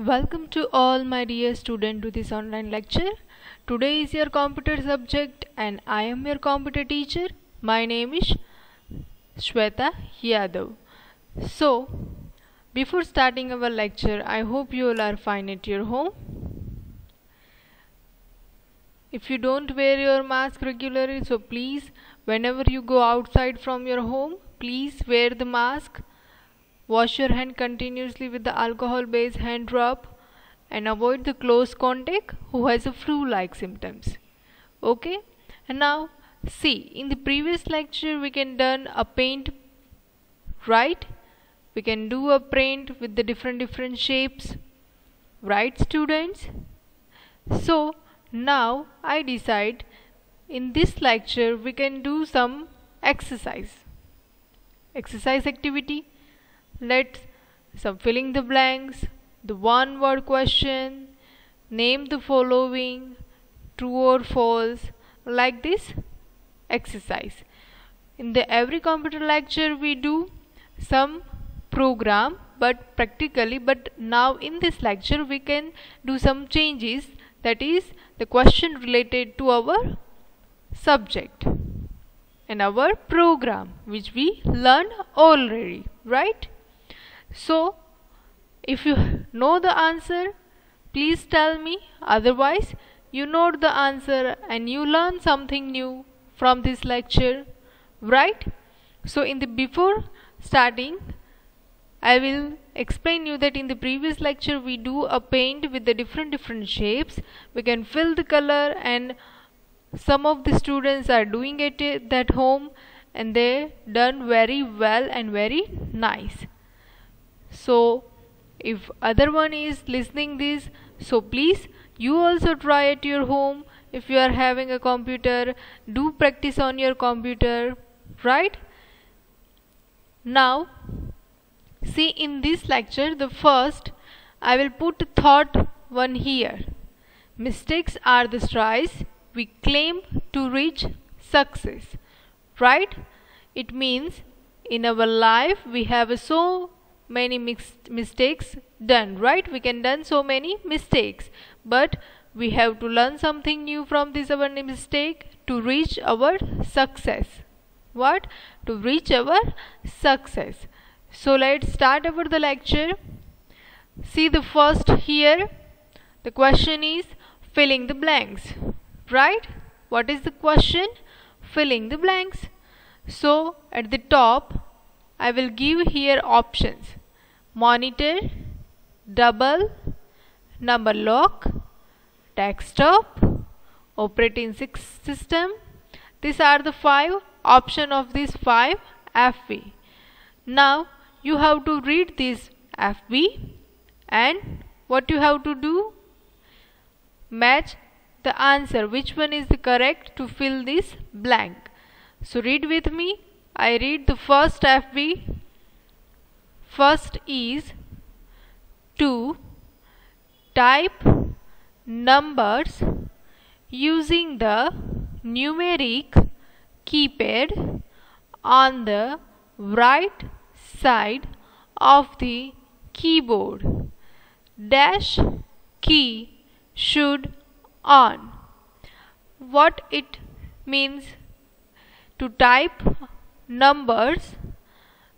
Welcome to all my dear students to this online lecture. Today is your computer subject and I am your computer teacher. My name is Shweta Yadav. So, before starting our lecture, I hope you all are fine at your home. If you don't wear your mask regularly, so please, whenever you go outside from your home, please wear the mask. Wash your hand continuously with the alcohol-based hand rub and avoid the close contact who has a flu-like symptoms. Okay? And now, see, in the previous lecture we can done a paint, right? We can do a paint with the different shapes, right students? So, now I decide in this lecture we can do some exercise activity. Let's some filling the blanks, the one word question, name the following, true or false, like this exercise. In the every computer lecture we do some program but practically, but now in this lecture we can do some changes, that is the question related to our subject and our program which we learned already, right? So, if you know the answer, please tell me. Otherwise, you know the answer and you learn something new from this lecture, right? So, in the before starting, I will explain you that in the previous lecture we do a paint with the different shapes. We can fill the color and some of the students are doing it at home and they done very well and very nice. So if other one is listening this, so please you also try at your home. If you are having a computer, do practice on your computer, right? Now see, in this lecture the first I will put thought one here. Mistakes are the strides we claim to reach success, right? It means in our life we have so many mistakes done, right? We can done so many mistakes, but we have to learn something new from this our mistake to reach our success. What? To reach our success. So let's start over the lecture. See the first here, the question is filling the blanks, right? What is the question? Filling the blanks. So at the top I will give here options: monitor, double, number lock, desktop, operating system. These are the 5 options of these 5 FB. Now you have to read this FB and what you have to do? Match the answer. Which one is the correct to fill this blank? So read with me. I read the first FB. First is to type numbers using the numeric keypad on the right side of the keyboard. Dash key should on. What it means? To type numbers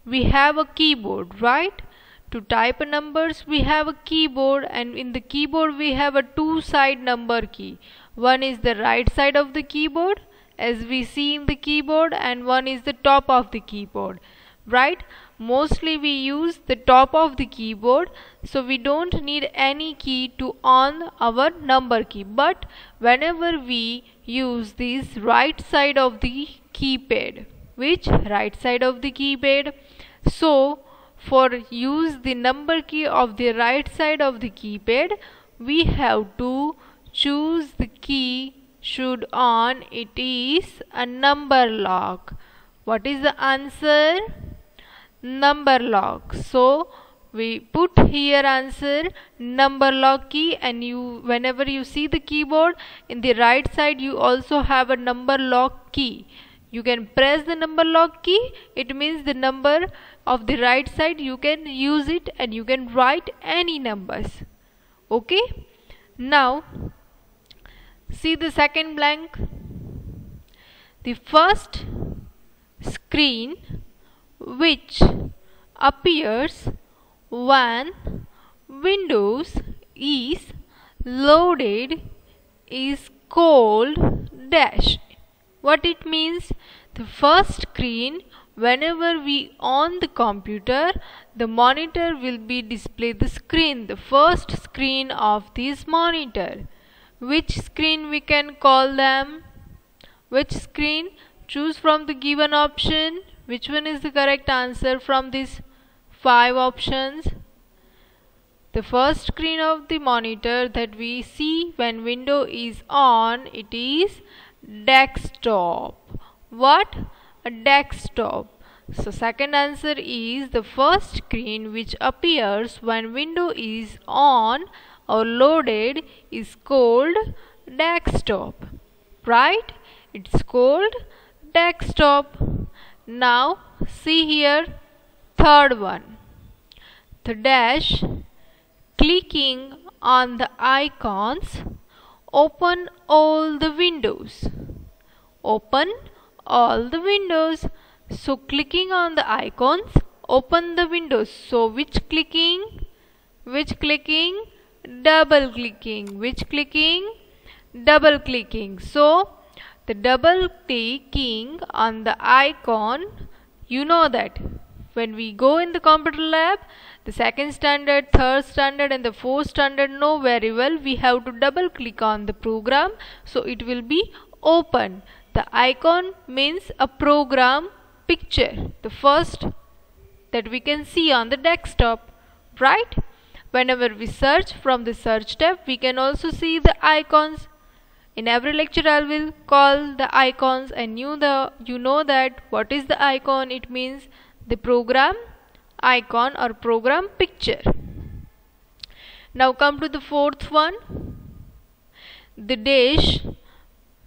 we have a keyboard, right? To type numbers we have a keyboard, and in the keyboard we have a 2-side number key. One is the right side of the keyboard as we see in the keyboard, and one is the top of the keyboard, right? Mostly we use the top of the keyboard, so we don't need any key to on our number key. But whenever we use this right side of the keypad, which right side of the keypad? So for use the number key of the right side of the keypad, we have to choose the key should on. It is a number lock. What is the answer? Number lock. So we put here answer number lock key, and you whenever you see the keyboard in the right side you also have a number lock key. You can press the number lock key. It means the number of the right side you can use it and you can write any numbers. Okay, now see the second blank. The first screen which appears when Windows is loaded is called dash. What it means? The first screen, whenever we on the computer, the monitor will be display the screen, the first screen of this monitor. Which screen we can call them? Which screen? Choose from the given option. Which one is the correct answer from these 5 options? The first screen of the monitor that we see when window is on, it is desktop. What? A desktop. So second answer is the first screen which appears when window is on or loaded is called desktop. Right? It's called desktop. Now see here, third one. The dash, clicking on the icons, open all the windows. Open all the windows. So clicking on the icons, open the windows. So which clicking? Which clicking? Double clicking. Which clicking? Double clicking. So the double clicking on the icon, you know that when we go in the computer lab, the second standard, third standard and the fourth standard know very well we have to double click on the program, so it will be open. The icon means a program picture, the first that we can see on the desktop, right? Whenever we search, from the search tab we can also see the icons. In every lecture I will call the icons, and you know that what is the icon? It means the program icon or program picture. Now come to the fourth one. The dash,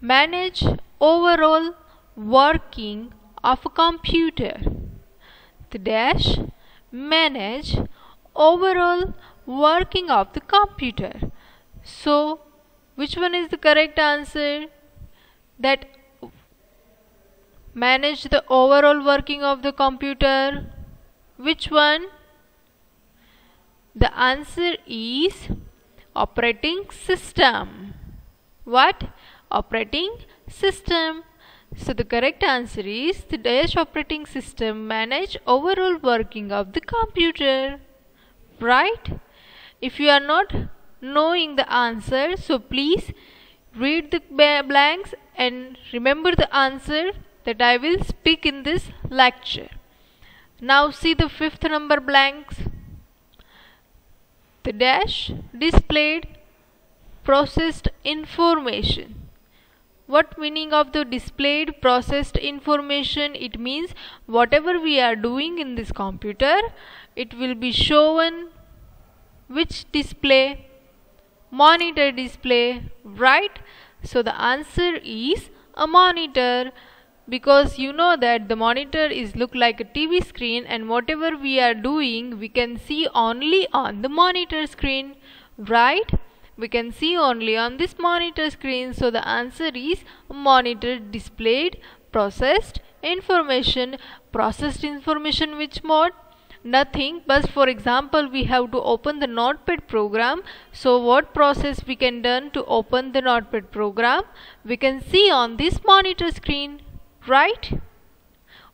manage overall working of a computer. The dash, manage overall working of the computer. So which one is the correct answer? That manage the overall working of the computer. Which one? The answer is operating system. What? Operating system. So the correct answer is the dash operating system manage overall working of the computer. Right? If you are not knowing the answer, so please read the blanks and remember the answer that I will speak in this lecture. Now see the fifth number blanks. The dash, displayed processed information. What meaning of the displayed processed information? It means whatever we are doing in this computer, it will be shown which display? Monitor display, right? So the answer is a monitor, because you know that the monitor is look like a TV screen, and whatever we are doing we can see only on the monitor screen, right? We can see only on this monitor screen. So the answer is monitor displayed processed information. Processed information which mode? Nothing, but for example we have to open the Notepad program. So what process we can done to open the Notepad program? We can see on this monitor screen, right?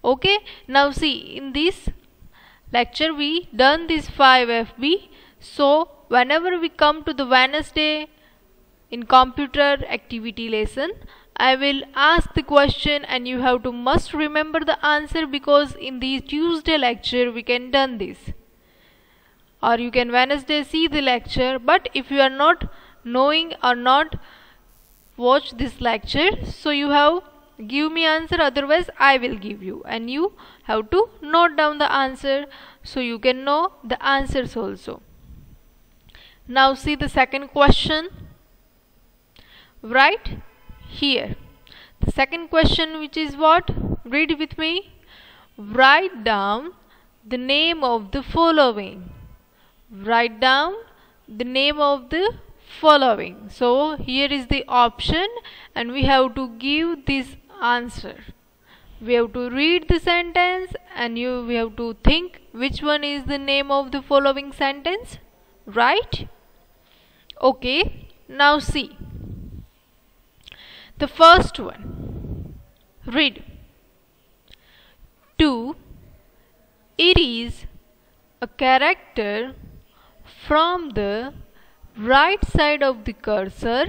Okay, now see, in this lecture we done this 5 FB. So whenever we come to the Wednesday in computer activity lesson, I will ask the question and you have to must remember the answer, because in the Tuesday lecture we can done this, or you can Wednesday see the lecture. But if you are not knowing or not watch this lecture, so you have give me answer, otherwise I will give you, and you have to note down the answer so you can know the answers also. Now see the second question, right here. The second question, which is what? Read with me. Write down the name of the following. Write down the name of the following. So here is the option and we have to give this answer. We have to read the sentence and we have to think which one is the name of the following sentence, right? Okay, now see the first one. Read. 2. It is a character from the right side of the cursor,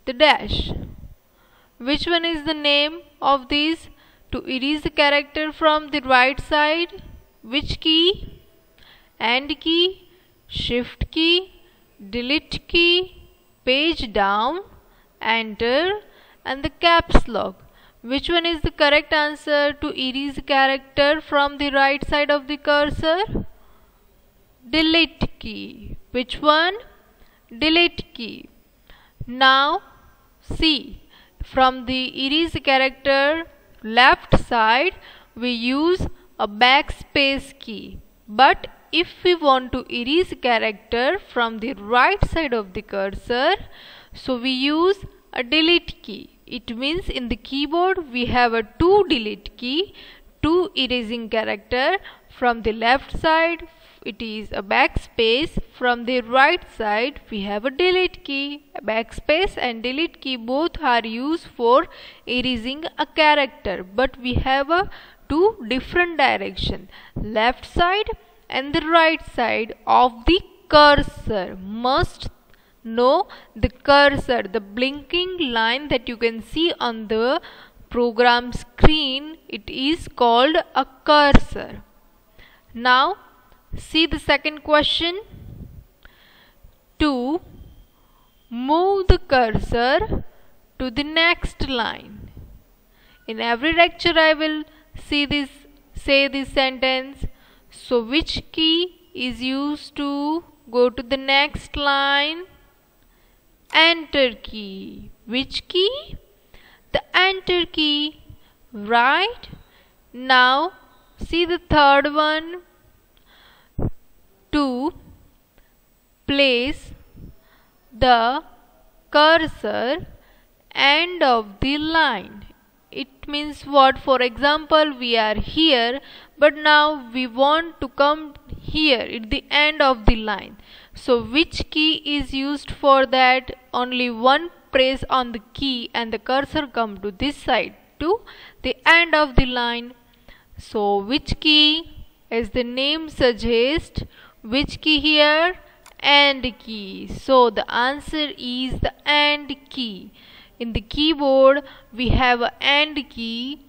the dash. Which one is the name of these? To erase the character from the right side, which key? AND key, shift key, delete key, page down, enter, and the caps lock. Which one is the correct answer to erase the character from the right side of the cursor? Delete key. Which one? Delete key. Now see, from the erase character left side we use a backspace key, but if we want to erase character from the right side of the cursor, so we use a delete key. It means in the keyboard we have a 2 delete key, 2 erasing character. From the left side it is a backspace, from the right side we have a delete key. Backspace and delete key both are used for erasing a character, but we have a 2 different direction, left side and the right side of the cursor. Must know the cursor, the blinking line that you can see on the program screen, it is called a cursor. Now see the second question. To move the cursor to the next line. In every lecture I will say this sentence. So which key is used to go to the next line? Enter key. Which key? The enter key. Right? Now see the third one. To place the cursor end of the line. It means what? For example, we are here, but now we want to come here at the end of the line. So which key is used for that? Only one press on the key and the cursor come to this side, to the end of the line. So which key, as the name suggests, which key here? AND key. So the answer is the AND key. In the keyboard we have a AND key.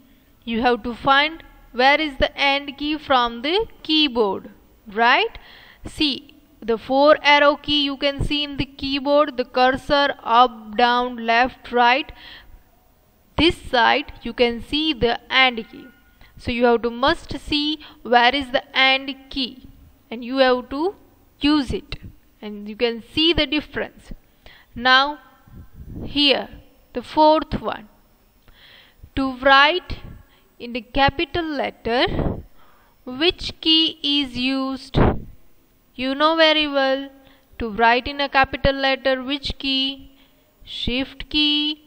You have to find where is the AND key from the keyboard, right? See the 4 arrow key you can see in the keyboard, the cursor up, down, left, right. This side you can see the AND key. So you have to must see where is the AND key and you have to use it, and you can see the difference. Now here the fourth one. To write in the capital letter, which key is used? You know very well. To write in a capital letter, which key? Shift key,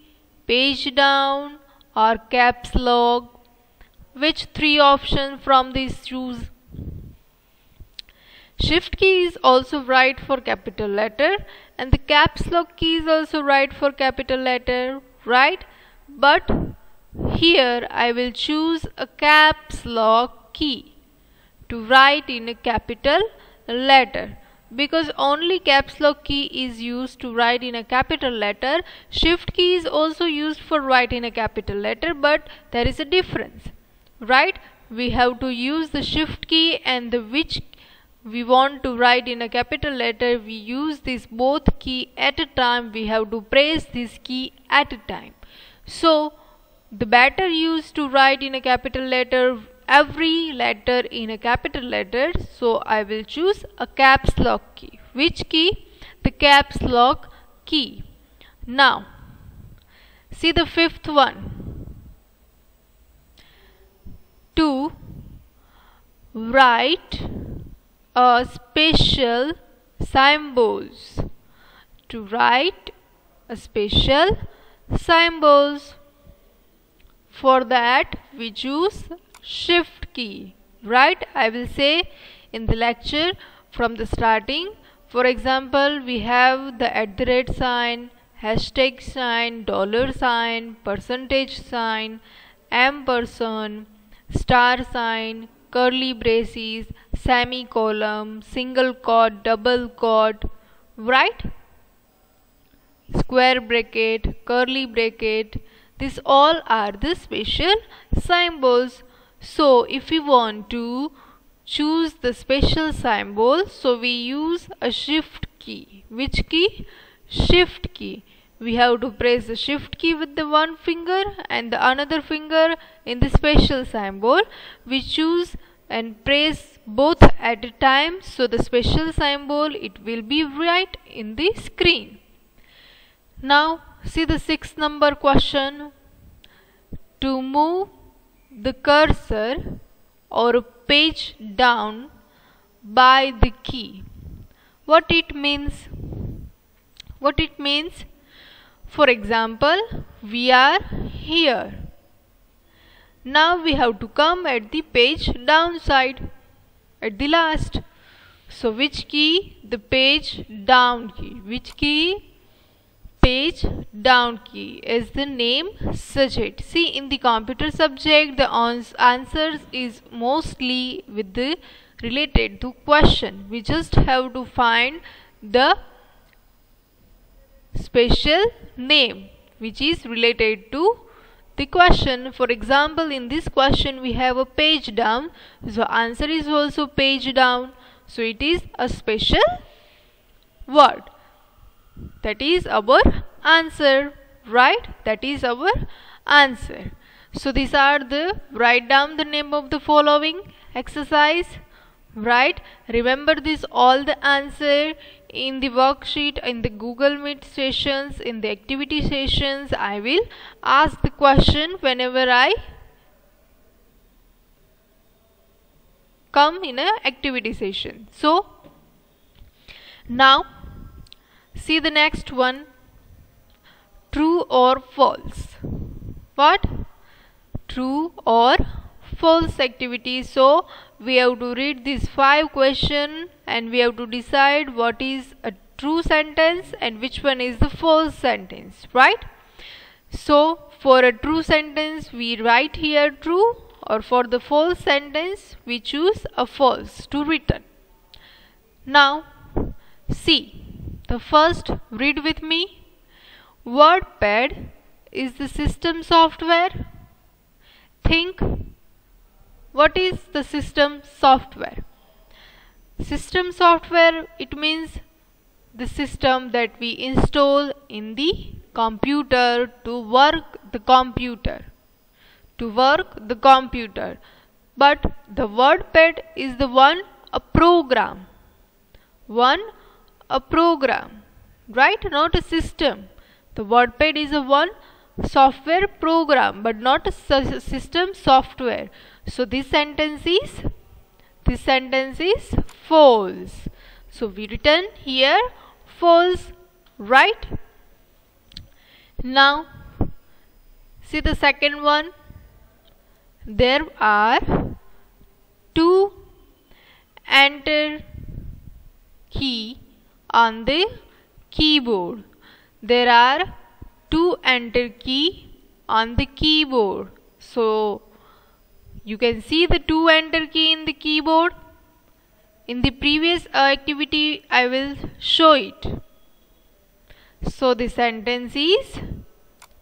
page down, or caps lock? Which 3 options from these choose? Shift key is also right for capital letter and the caps lock key is also right for capital letter, right? But here I will choose a caps lock key to write in a capital letter, because only caps lock key is used to write in a capital letter. Shift key is also used for write in a capital letter, but there is a difference, right? We have to use the shift key, and the which we want to write in a capital letter, we use this both key at a time. We have to press this key at a time. So the better used to write in a capital letter, every letter in a capital letter. So I will choose a caps lock key. Which key? The caps lock key. Now see the fifth one. To write a special symbols. To write a special symbols. For that we choose shift key. Right? I will say in the lecture from the starting. For example, we have the @ sign, hashtag sign, dollar sign, percentage sign, ampersand, star sign, curly braces, semicolon, single quote, double quote, right? Square bracket, curly bracket. These all are the special symbols. So if we want to choose the special symbol, so we use a shift key. Which key? Shift key. We have to press the shift key with the one finger and the another finger in the special symbol. We choose and press both at a time, so the special symbol it will be right in the screen. Now see the 6th number question. To move the cursor or page down by the key. What it means? What it means? For example, we are here. Now we have to come at the page down side, at the last. So which key? The page down key. Which key? Page down key, as the name suggests. See, in the computer subject, the answers is mostly with the related to question. We just have to find the special name which is related to the question. For example, in this question we have a page down, so answer is also page down, so it is a special word. That is our answer, right? That is our answer. So these are the, write down the name of the following exercise, right? Remember this all the answer in the worksheet, in the Google Meet sessions, in the activity sessions. I will ask the question whenever I come in a activity session. So now see the next one. True or false? What? True or false activity. So we have to read these 5 questions and we have to decide what is a true sentence and which one is the false sentence, right? So for a true sentence we write here true, or for the false sentence we choose a false to written. Now see the first, read with me. WordPad is the system software. Think, what is the system software? System software, it means the system that we install in the computer to work the computer. But the WordPad is the one, a program. A program, right? Not a system. The WordPad is a one software program but not a system software. So this sentence is false. So we written here false, right? Now see the second one. There are 2 enter key on the keyboard. There are 2 enter key on the keyboard. So you can see the 2 enter key in the keyboard. In the previous activity I will show it. So the sentence is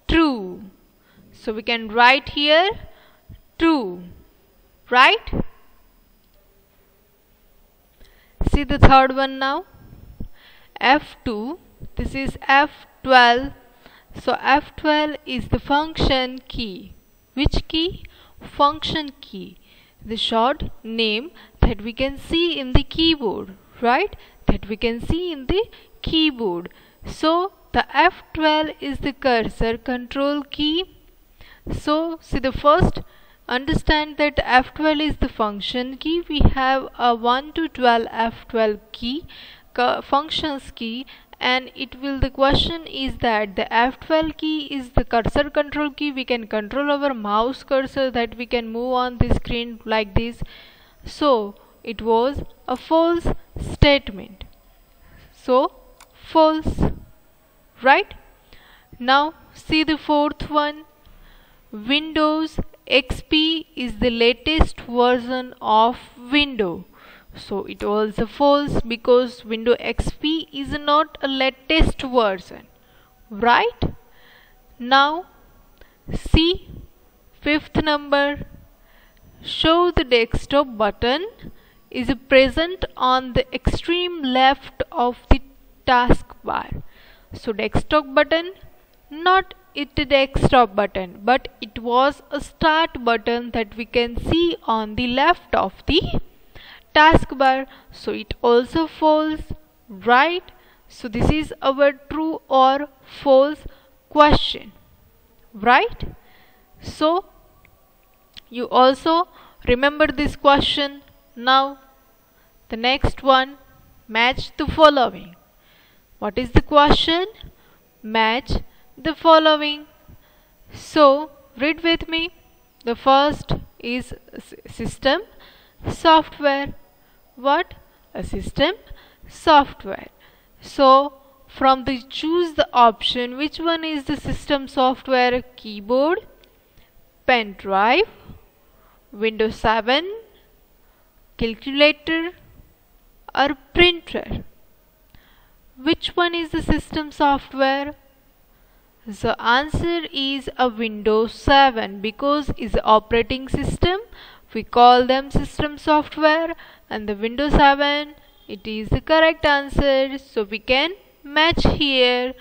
true. So we can write here true, right? See the third one now. F2, this is F12. So F12 is the function key. Which key? Function key. The short name that we can see in the keyboard, right? That we can see in the keyboard. So the F12 is the cursor control key. So see the first, understand that F12 is the function key. We have a 1 to 12 F12 key. functions key, and the question is that the F12 key is the cursor control key. We can control our mouse cursor, that we can move on the screen like this. So it was a false statement. So false, right? Now see the fourth one. Windows XP is the latest version of Windows. So it was false, because Windows XP is not a latest version, right? Now see fifth number. Show the desktop button is present on the extreme left of the taskbar. So desktop button, not it desktop button, but it was a start button that we can see on the left of the taskbar. So it also false, right? So this is our true or false question, right? So you also remember this question. Now the next one, match the following. What is the question? Match the following. So read with me. The first is system software. What? A system software. So from the choose the option, which one is the system software? Keyboard, pen drive, Windows 7, calculator, or printer. Which one is the system software? The answer is a Windows 7, because it's the operating system. We call them system software, and the Windows 7, it is the correct answer. So we can match here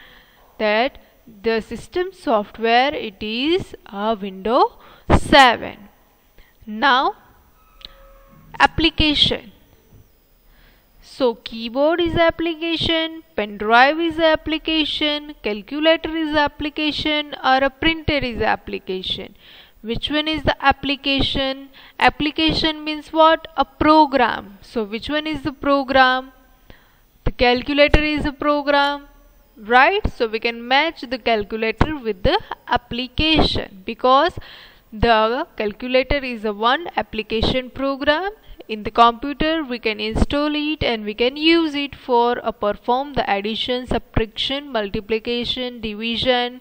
that the system software, it is a Windows 7. Now application. So keyboard is application, pen drive is application, calculator is application, or a printer is application. Which one is the application? Application means what? A program. So which one is the program? The calculator is a program, right? So we can match the calculator with the application, because the calculator is a one application program. In the computer we can install it and we can use it for perform the addition, subtraction, multiplication, division,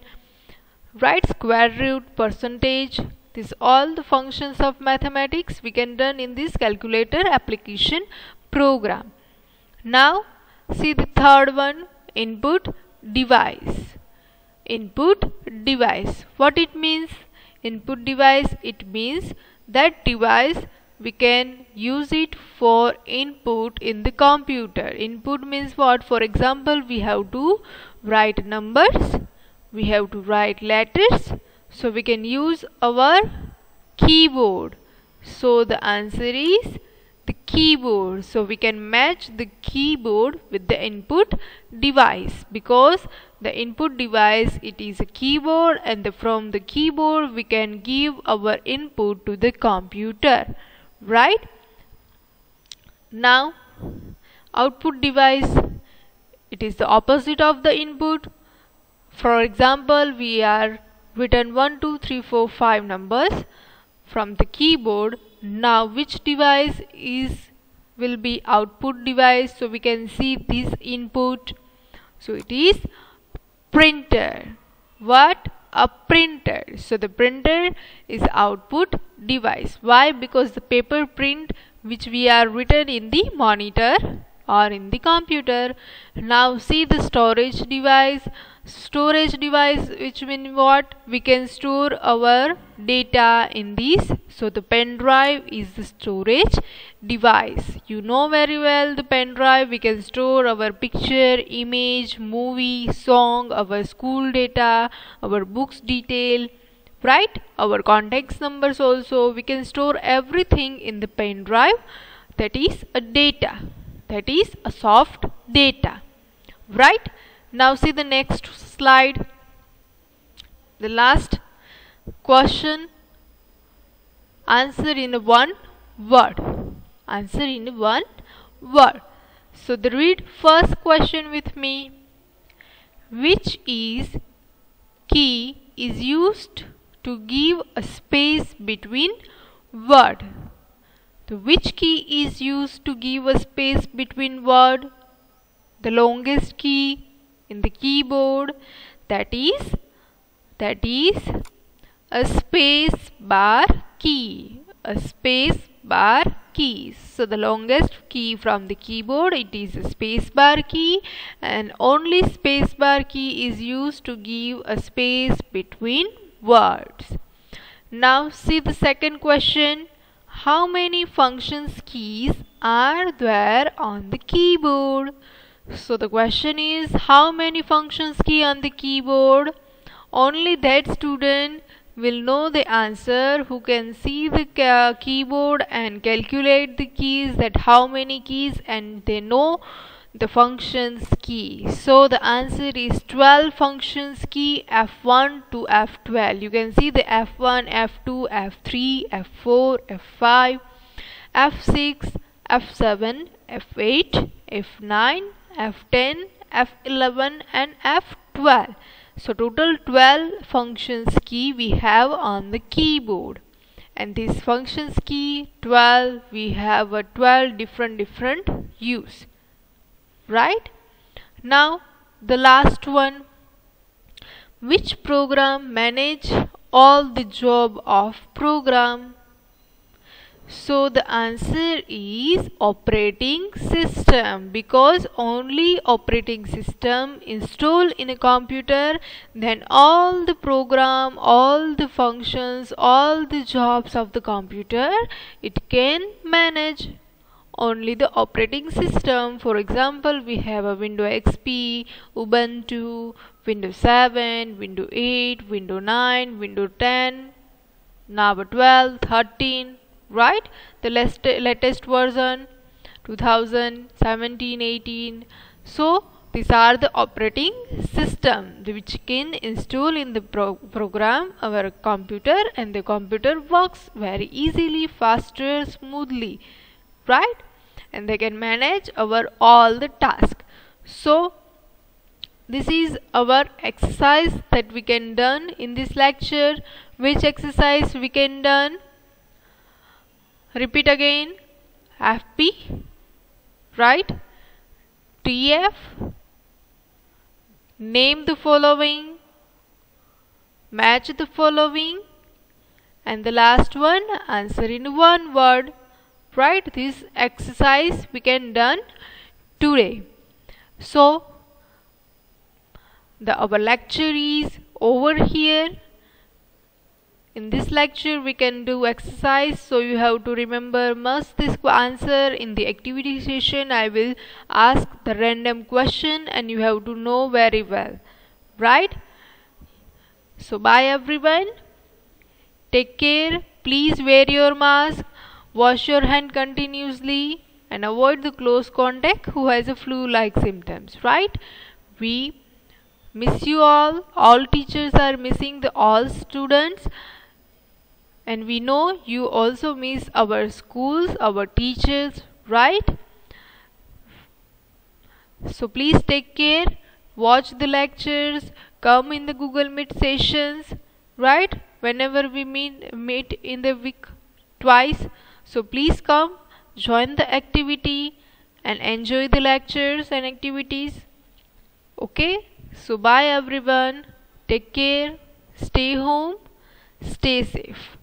right, square root, percentage. These all the functions of mathematics we can done in this calculator application program. Now see the third one, input device. Input device, what it means? Input device, it means that device we can use it for input in the computer. Input means what? For example, we have to write numbers, we have to write letters, so we can use our keyboard. So the answer is the keyboard. So we can match the keyboard with the input device, because the input device, it is a keyboard, and from the keyboard we can give our input to the computer, right? Now output device, it is the opposite of the input. For example, we are written 1 2 3 4 5 numbers from the keyboard. Now which device will be output device? So we can see this input. So it is printer. What? A printer. So the printer is output device. Why? Because the paper print which we are written in the monitor or in the computer. Now see the storage device. Storage device, which means what? We can store our data in this. So the pen drive is the storage device. You know very well the pen drive, we can store our picture, image, movie, song, our school data, our books detail, right? Our contacts numbers also. We can store everything in the pen drive. That is a data. That is a soft data, right? Now see the next slide. The last question. Answer in one word. Answer in one word. So the read first question with me. Which is key is used to give a space between word? So which key is used to give a space between word? The longest key in the keyboard, that is a space bar key. A space bar key. So the longest key from the keyboard, it is a space bar key, and only space bar key is used to give a space between words. Now see the second question. How many functions keys are there on the keyboard? So the question is, how many functions key on the keyboard? Only that student will know the answer who can see the keyboard and calculate the keys, that how many keys, and they know the functions key. So the answer is 12 functions key, F1 to F12. You can see the F1, F2, F3, F4, F5, F6, F7, F8, F9, F10, F11 and F12. So total 12 functions key we have on the keyboard, and this functions key 12, we have a 12 different use, right? Now the last one. Which program manage all the job of program? So the answer is operating system, because only operating system installed in a computer, then all the program, all the functions, all the jobs of the computer, it can manage. Only the operating system. For example, we have a Windows XP, Ubuntu, Windows 7, Windows 8, Windows 9, Windows 10, now 12, 13. Right, the latest version 2017, 18. So these are the operating system which can install in the program our computer, and the computer works very easily, faster, smoothly, right? And they can manage our all the tasks. So this is our exercise that we can done in this lecture. Which exercise we can done? Repeat again. FP, right? TF, name the following, match the following, and the last one, answer in one word, right? This exercise we can done today. So our lecture is over here. In this lecture we can do exercise, so you have to remember must this answer. In the activity session I will ask the random question and you have to know very well, right? So bye everyone, take care, please wear your mask, wash your hand continuously and avoid the close contact who has a flu-like symptoms, right? We miss you all teachers are missing all students, and we know you also miss our schools, our teachers, right? So please take care, watch the lectures, come in the Google Meet sessions, right? Whenever we meet in the week twice. So please come, join the activity and enjoy the lectures and activities. Okay? So bye everyone, take care, stay home, stay safe.